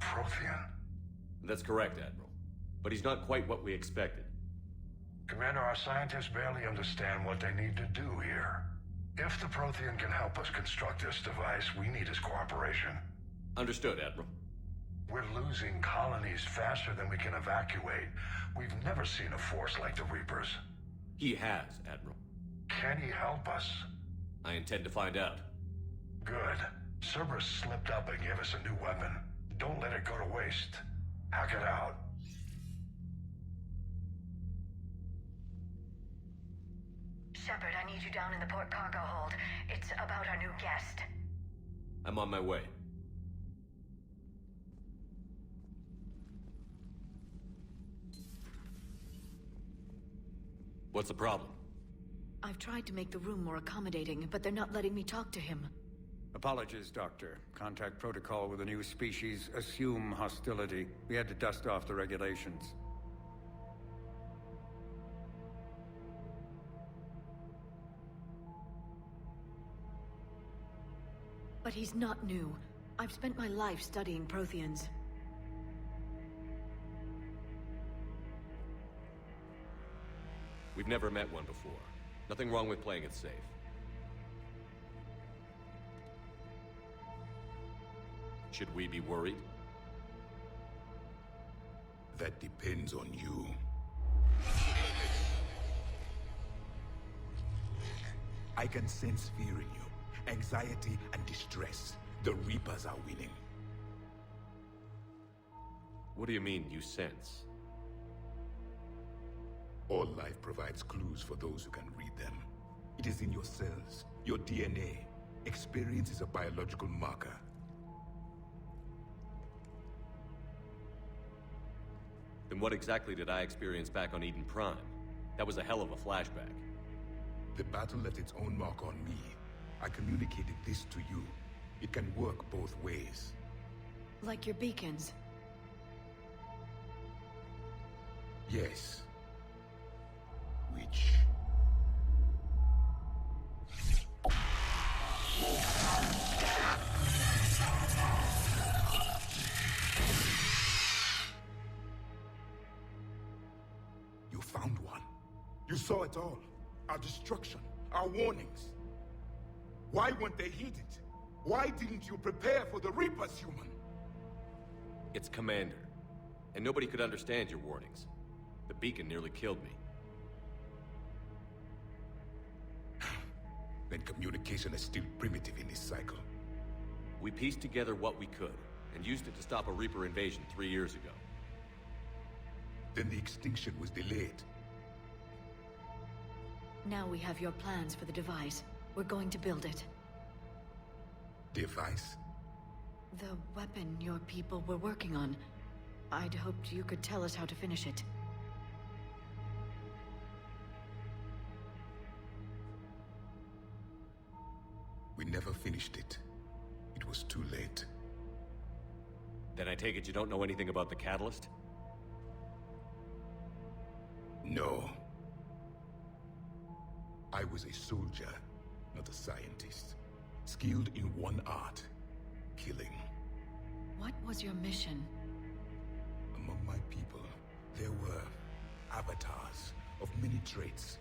Prothean? That's correct, Admiral. But he's not quite what we expected. Commander, our scientists barely understand what they need to do here. If the Prothean can help us construct this device, we need his cooperation. Understood, Admiral. We're losing colonies faster than we can evacuate. We've never seen a force like the Reapers. He has, Admiral. Can he help us? I intend to find out. Good. Cerberus slipped up and gave us a new weapon. Don't let it go to waste. Hack it out. Shepard, I need you down in the port cargo hold. It's about our new guest. I'm on my way. What's the problem? I've tried to make the room more accommodating, but they're not letting me talk to him. Apologies, Doctor. Contact protocol with a new species. Assume hostility. We had to dust off the regulations. But he's not new. I've spent my life studying Protheans. We've never met one before. Nothing wrong with playing it safe. Should we be worried? That depends on you. I can sense fear in you, anxiety and distress. The Reapers are winning. What do you mean, you sense? All life provides clues for those who can read them. It is in your cells, your DNA. Experience is a biological marker. Then what exactly did I experience back on Eden Prime? That was a hell of a flashback. The battle left its own mark on me. I communicated this to you. It can work both ways. Like your beacons. Yes. Which... You found one. You saw it all. Our destruction, our warnings. Why weren't they heeded? Why didn't you prepare for the Reapers, human? It's Commander. And nobody could understand your warnings. The beacon nearly killed me. Then communication is still primitive in this cycle. We pieced together what we could, and used it to stop a Reaper invasion 3 years ago. Then the extinction was delayed. Now we have your plans for the device. We're going to build it. Device? The weapon your people were working on. I'd hoped you could tell us how to finish it. We never finished it. It was too late. Then I take it you don't know anything about the catalyst? No. I was a soldier, not a scientist. Skilled in one art, killing. What was your mission? Among my people, there were avatars of many traits.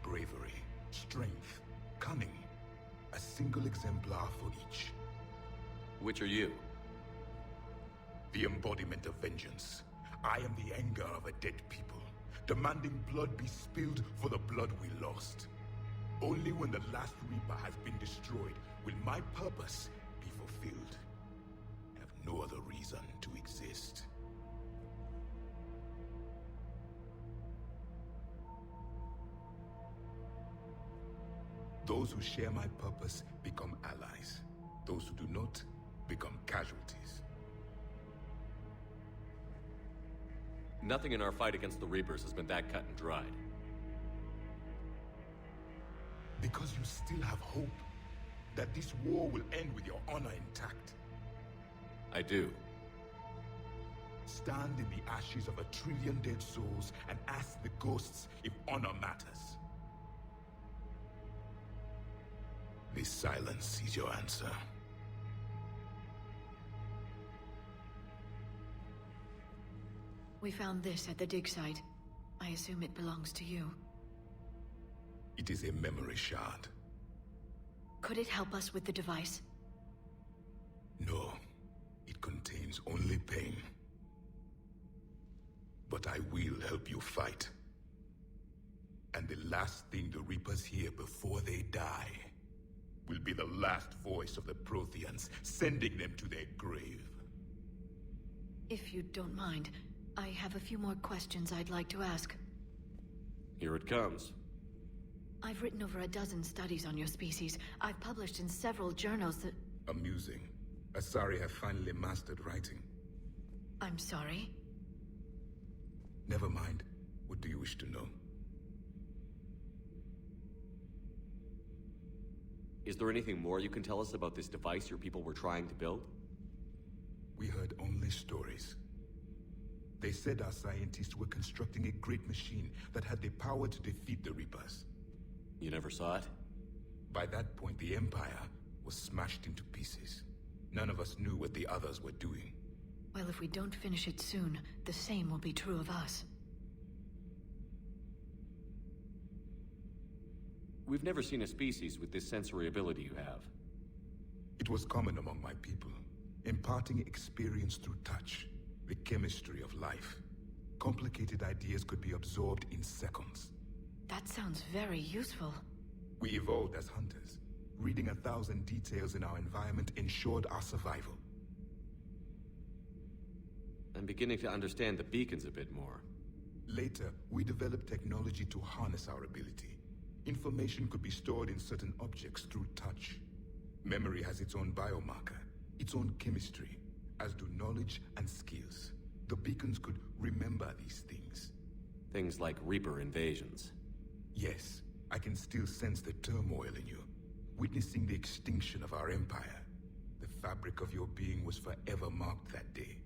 Bravery, strength, cunning. A single exemplar for each. Which are you? The embodiment of vengeance. I am the anger of a dead people, demanding blood be spilled for the blood we lost. Only when the last Reaper has been destroyed will my purpose be fulfilled. I have no other reason to exist. Those who share my purpose become allies. Those who do not become casualties. Nothing in our fight against the Reapers has been that cut and dried. Because you still have hope that this war will end with your honor intact. I do. Stand in the ashes of 1 trillion dead souls and ask the ghosts if honor matters. This silence is your answer. We found this at the dig site. I assume it belongs to you. It is a memory shard. Could it help us with the device? No, it contains only pain. But I will help you fight. And the last thing the Reapers hear before they die will be the last voice of the Protheans, sending them to their grave. If you don't mind, I have a few more questions I'd like to ask. Here it comes. I've written over a dozen studies on your species. I've published in several journals that... Amusing. Asari have finally mastered writing. I'm sorry? Never mind. What do you wish to know? Is there anything more you can tell us about this device your people were trying to build? We heard only stories. They said our scientists were constructing a great machine that had the power to defeat the Reapers. You never saw it? By that point, the Empire was smashed into pieces. None of us knew what the others were doing. Well, if we don't finish it soon, the same will be true of us. We've never seen a species with this sensory ability you have. It was common among my people, imparting experience through touch, the chemistry of life. Complicated ideas could be absorbed in seconds. That sounds very useful. We evolved as hunters. Reading 1,000 details in our environment ensured our survival. I'm beginning to understand the beacons a bit more. Later, we developed technology to harness our ability. Information could be stored in certain objects through touch. Memory has its own biomarker, its own chemistry, as do knowledge and skills. The beacons could remember these things. Things like Reaper invasions. Yes, I can still sense the turmoil in you, witnessing the extinction of our empire. The fabric of your being was forever marked that day.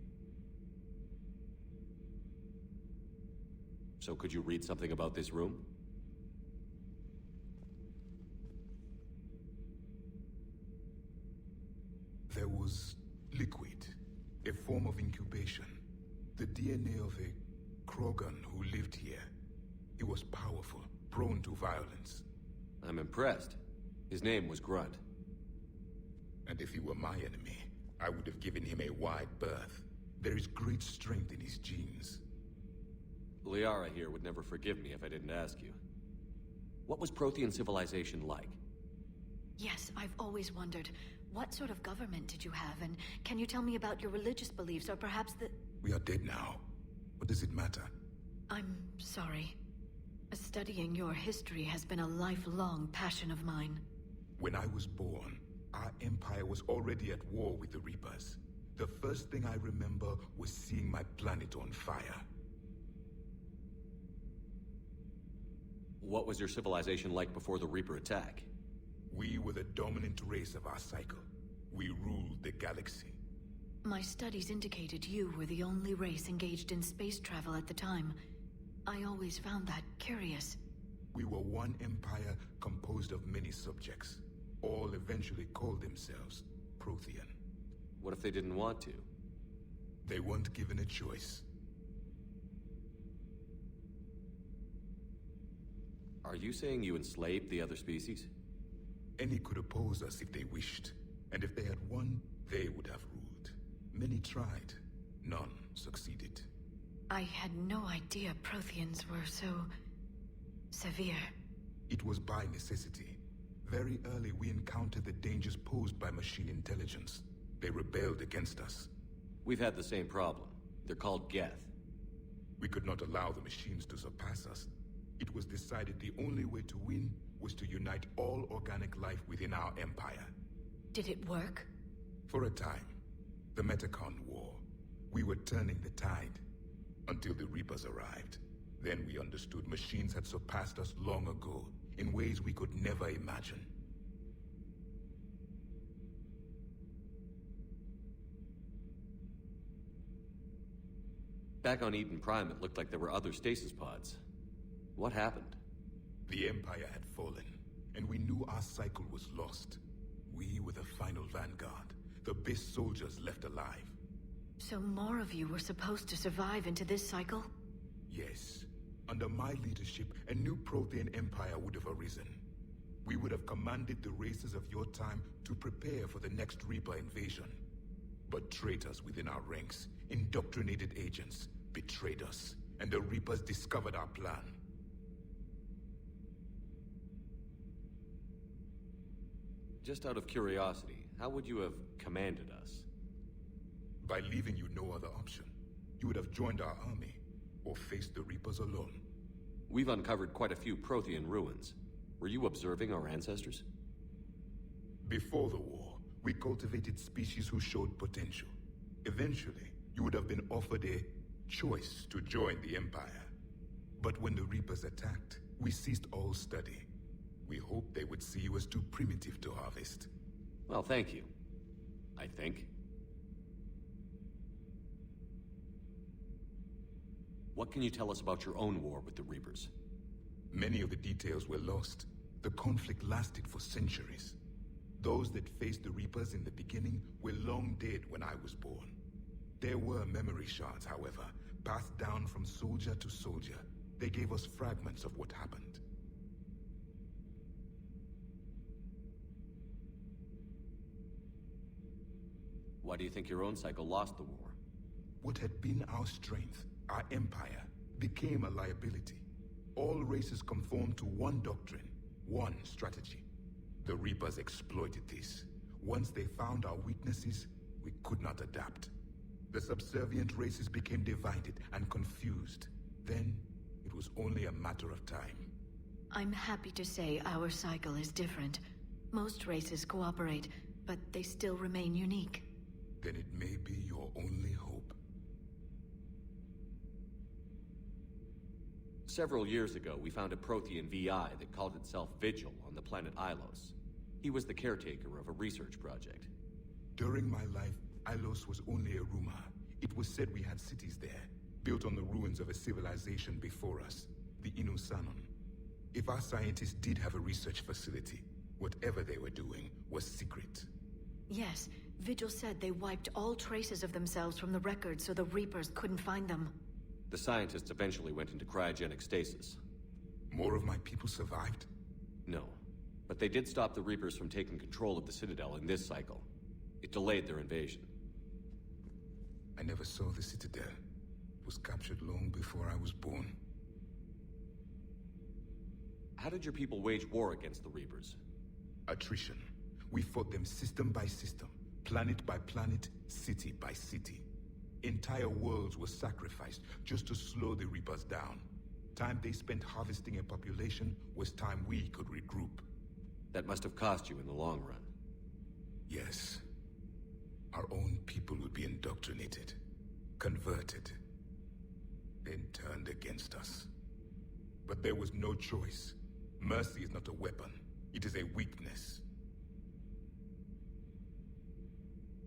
So could you read something about this room? There was liquid, a form of incubation. The DNA of a Krogan who lived here. He was powerful, prone to violence. I'm impressed. His name was Grunt. And if he were my enemy, I would have given him a wide berth. There is great strength in his genes. Liara here would never forgive me if I didn't ask you. What was Prothean civilization like? Yes, I've always wondered, what sort of government did you have, and can you tell me about your religious beliefs, or perhaps the... We are dead now. What does it matter? I'm sorry. Studying your history has been a lifelong passion of mine. When I was born, our empire was already at war with the Reapers. The first thing I remember was seeing my planet on fire. What was your civilization like before the Reaper attack? We were the dominant race of our cycle. We ruled the galaxy. My studies indicated you were the only race engaged in space travel at the time. I always found that curious. We were one empire composed of many subjects. All eventually called themselves Prothean. What if they didn't want to? They weren't given a choice. Are you saying you enslaved the other species? Any could oppose us if they wished. And if they had won, they would have ruled. Many tried. None succeeded. I had no idea Protheans were so... severe. It was by necessity. Very early we encountered the dangers posed by machine intelligence. They rebelled against us. We've had the same problem. They're called Geth. We could not allow the machines to surpass us. It was decided the only way to win was to unite all organic life within our empire. Did it work? For a time. The Metacon War. We were turning the tide. Until the Reapers arrived. Then we understood machines had surpassed us long ago, in ways we could never imagine. Back on Eden Prime, it looked like there were other stasis pods. What happened? The Empire had fallen, and we knew our cycle was lost. We were the final vanguard, the best soldiers left alive. So more of you were supposed to survive into this cycle? Yes. Under my leadership, a new Prothean empire would have arisen. We would have commanded the races of your time to prepare for the next Reaper invasion. But traitors within our ranks, indoctrinated agents, betrayed us, and the Reapers discovered our plan. Just out of curiosity, how would you have commanded us? By leaving you no other option. You would have joined our army, or faced the Reapers alone. We've uncovered quite a few Prothean ruins. Were you observing our ancestors? Before the war, we cultivated species who showed potential. Eventually, you would have been offered a choice to join the Empire. But when the Reapers attacked, we ceased all study. We hoped they would see you as too primitive to harvest. Well, thank you. I think. What can you tell us about your own war with the Reapers? Many of the details were lost. The conflict lasted for centuries. Those that faced the Reapers in the beginning were long dead when I was born. There were memory shards, however, passed down from soldier to soldier. They gave us fragments of what happened. Why do you think your own cycle lost the war? What had been our strength, our empire, became a liability. All races conformed to one doctrine, one strategy. The Reapers exploited this. Once they found our weaknesses, we could not adapt. The subservient races became divided and confused. Then, it was only a matter of time. I'm happy to say our cycle is different. Most races cooperate, but they still remain unique. Then it may be your only hope. Several years ago, we found a Prothean VI that called itself Vigil on the planet Ilos. He was the caretaker of a research project. During my life, Ilos was only a rumor. It was said we had cities there, built on the ruins of a civilization before us, the Inusanon. If our scientists did have a research facility, whatever they were doing was secret. Yes, Vigil said they wiped all traces of themselves from the records so the Reapers couldn't find them. The scientists eventually went into cryogenic stasis. More of my people survived? No, but they did stop the Reapers from taking control of the Citadel in this cycle. It delayed their invasion. I never saw the Citadel. It was captured long before I was born. How did your people wage war against the Reapers? Attrition. We fought them system by system, planet by planet, city by city. Entire worlds were sacrificed just to slow the Reapers down. Time they spent harvesting a population was time we could regroup. That must have cost you in the long run. Yes. Our own people would be indoctrinated, converted, then turned against us. But there was no choice. Mercy is not a weapon. It is a weakness.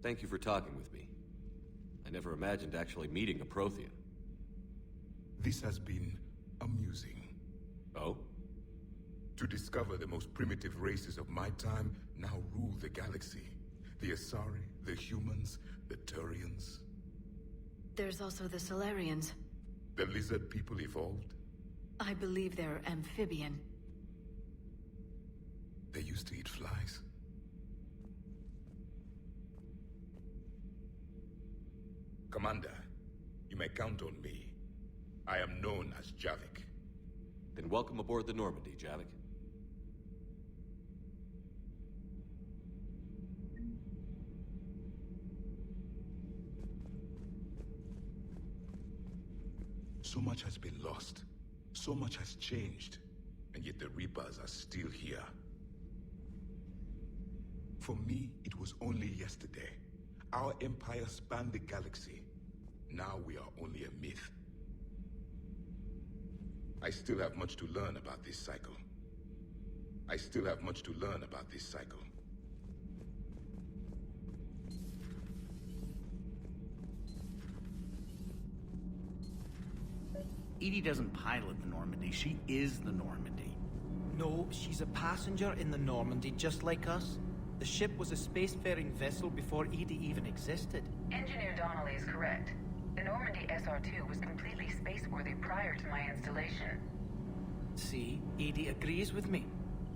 Thank you for talking with me. I never imagined actually meeting a Prothean. This has been amusing. Oh? To discover the most primitive races of my time now rule the galaxy. The Asari, the humans, the Turians. There's also the Solarians. The lizard people evolved. I believe they're amphibian. They used to eat flies. Commander, you may count on me. I am known as Javik. Then welcome aboard the Normandy, Javik. So much has been lost. So much has changed. And yet the Reapers are still here. For me, it was only yesterday. Our empire spanned the galaxy. Now we are only a myth. I still have much to learn about this cycle. I still have much to learn about this cycle. Edie doesn't pilot the Normandy, she is the Normandy. No, she's a passenger in the Normandy, just like us. The ship was a spacefaring vessel before EDI even existed. Engineer Donnelly is correct. The Normandy SR-2 was completely spaceworthy prior to my installation. See, EDI agrees with me.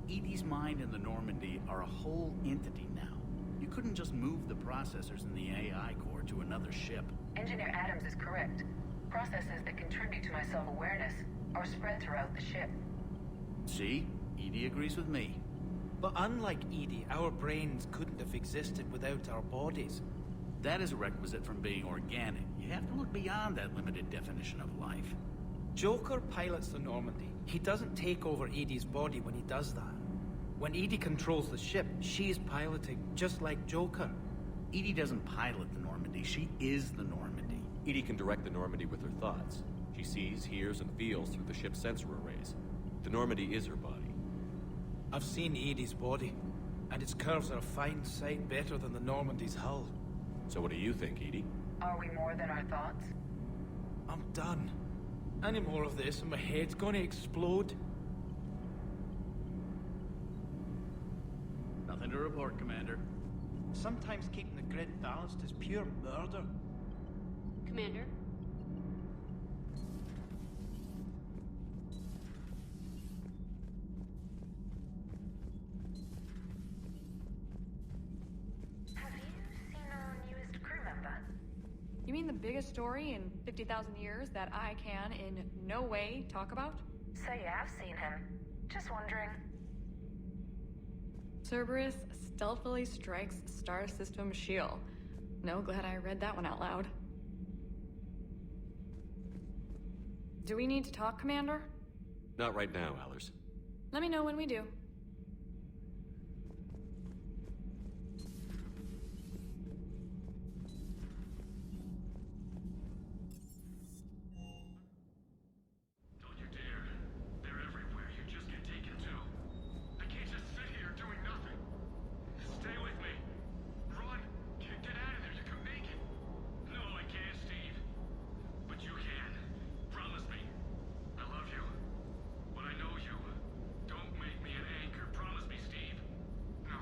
EDI's mind and the Normandy are a whole entity now. You couldn't just move the processors in the AI core to another ship. Engineer Adams is correct. Processes that contribute to my self-awareness are spread throughout the ship. See? EDI agrees with me. But unlike EDI, our brains couldn't have existed without our bodies. That is a requisite from being organic. You have to look beyond that limited definition of life. Joker pilots the Normandy. He doesn't take over EDI's body when he does that. When EDI controls the ship, she's piloting, just like Joker. EDI doesn't pilot the Normandy, she is the Normandy. EDI can direct the Normandy with her thoughts. She sees, hears, and feels through the ship's sensor arrays. The Normandy is her body. I've seen EDI's body, and its curves are a fine sight better than the Normandy's hull. So what do you think, EDI? Are we more than our thoughts? I'm done. Any more of this and my head's gonna explode. Nothing to report, Commander. Sometimes keeping the grid balanced is pure murder. Commander? Have you seen our newest crew member? You mean the biggest story in 50,000 years that I can in no way talk about? So you have seen him. Just wondering. Cerberus stealthily strikes star system shield. No, glad I read that one out loud. Do we need to talk, Commander? Not right now, Allers. Let me know when we do. Don't you dare. They're everywhere. You just get taken too. I can't just sit here doing nothing. Stay with me. Run. Get out of there. You can make it. No, I can't, Steve. But you can. Promise me. I love you. But I know you. Don't make me an anchor. Promise me, Steve. No,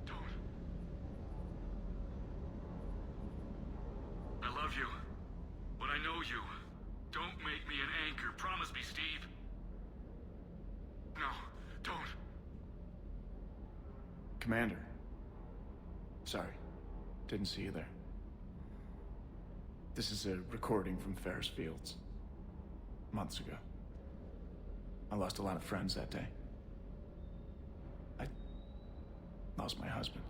don't. I love you. But I know you. Don't make me an anchor. Promise me, Steve. No, don't. Commander. Sorry. Didn't see you there. This is a recording from Ferris Fields. Months ago. I lost a lot of friends that day. I lost my husband.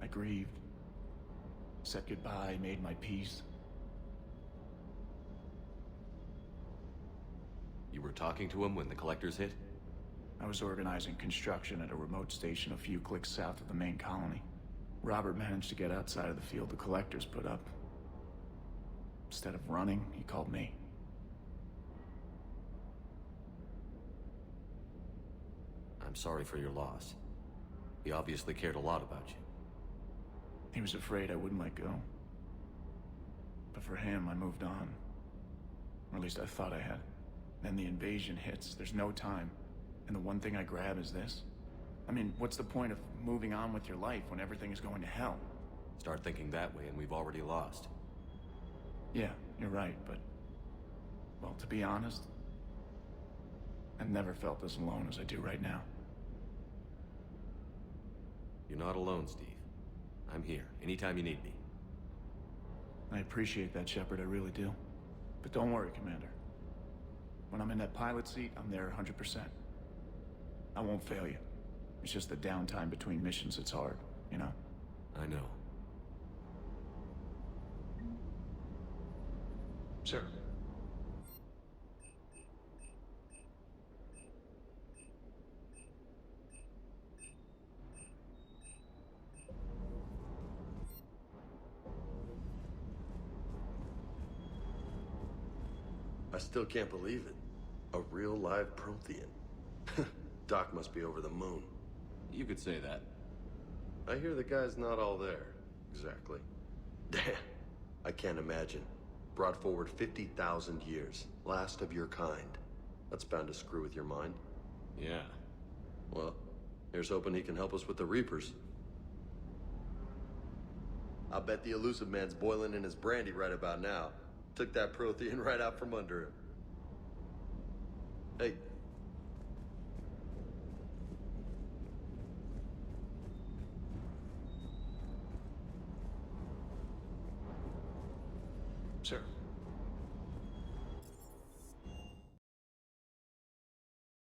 I grieved. Said goodbye, made my peace. You were talking to him when the collectors hit? I was organizing construction at a remote station a few clicks south of the main colony. Robert managed to get outside of the field the collectors put up. Instead of running, he called me. I'm sorry for your loss. He obviously cared a lot about you. He was afraid I wouldn't let go. But for him, I moved on. Or at least I thought I had. Then the invasion hits, there's no time. And the one thing I grab is this. I mean, what's the point of moving on with your life when everything is going to hell? Start thinking that way and we've already lost. Yeah, you're right, but... well, to be honest, I've never felt as alone as I do right now. You're not alone, Steve. I'm here, anytime you need me. I appreciate that, Shepard, I really do. But don't worry, Commander. When I'm in that pilot seat, I'm there 100%. I won't fail you. It's just the downtime between missions that's hard, you know? I know. Sir. I still can't believe it. A real live Prothean. Doc must be over the moon. You could say that. I hear the guy's not all there. Exactly. Damn. I can't imagine. Brought forward 50,000 years. Last of your kind. That's bound to screw with your mind. Yeah. Well, Here's hoping he can help us with the Reapers. I bet the elusive man's boiling in his brandy right about now. Took that Prothean right out from under him. Hey. Sir.